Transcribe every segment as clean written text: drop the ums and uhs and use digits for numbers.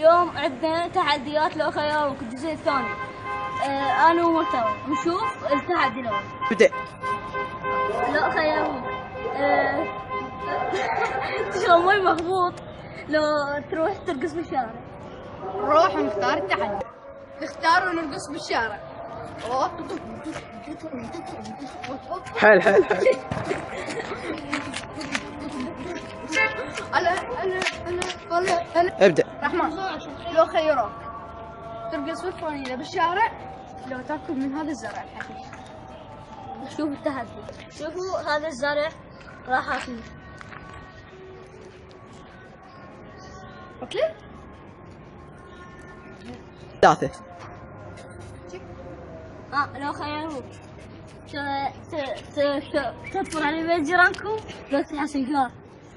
اليوم عندنا تحديات لو خيروك الجزء الثاني. انا ومرتضى نشوف التحدي الاول. بدأ. لو خيروك تشرب مي مخبوط لو تروح ترقص بالشارع. نروح ونختار التحدي، نختار ونرقص بالشارع. حيل انا ابدأ. رحمن، لو خيروك ترقص بالفانيلة بالشارع لو تاكل من هذا الزرع الحديد. شوف التحدي. شوفوا هذا الزرع راح اكله. اوكي؟ 3. لو خيروك تدخل على بيت جيرانكم لو تفتح سيجار.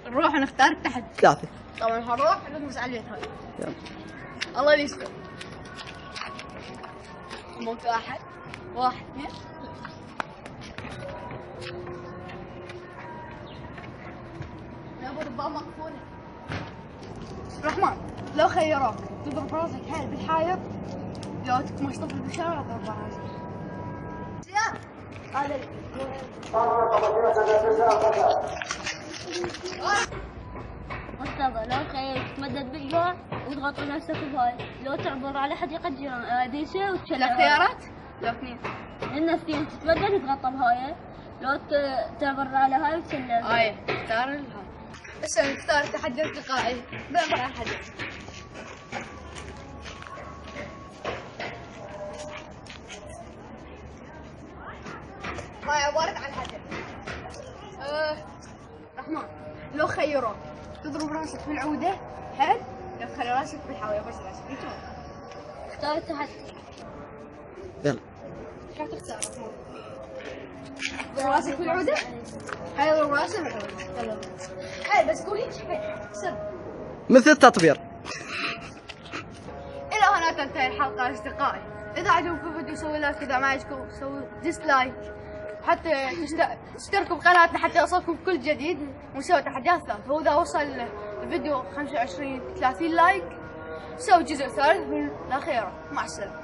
نروح ونختار التحدي. 3. طبعا هروح نرقص على البيت هاي. يلا. الله يستر. موت واحد 2. يا ابو الباب مقفولة. رحمن، لو خيروك تضرب راسك حيل بالحايط لو تكمش طفل بالشارع تضرب راسك. هذا مرتضى، لو خيروك تمدد بالجوع وتغطي نفسك بهاي لو تعبر على حديقة جيران ديسة وتشلع. الاختيارات لو 2. الناس تتمدد وتغطى بهاي لو تعبر على هاي وتشلع. هاي اختار الهاي. بس نختار التحدي التلقائي بأمر أحد. هاي عبارة عن حجر. رحمن، لو خيروك تضرب راسك بالعودة حيل لو تخلي راسك بالحاوية بس راسك يشوف. اختار التحدي. يلا. شو تختار رحمن؟ تضرب راسك بالعودة؟ حيل تضرب راسك بالعودة. حيل بس قول هيك حيل سر. مثل التطبير. إلى هنا تنتهي الحلقة أصدقائي. إذا عجبكم الفيديو سووا لايك، إذا ما عجبكم سووا ديسلايك، حتى تشتركوا بقناتنا حتى يوصلكم كل جديد ونسوي تحديات ثالثة. وإذا وصل الفيديو 25-30 لايك سوي جزء ثالث من الأخيرة. مع السلامة.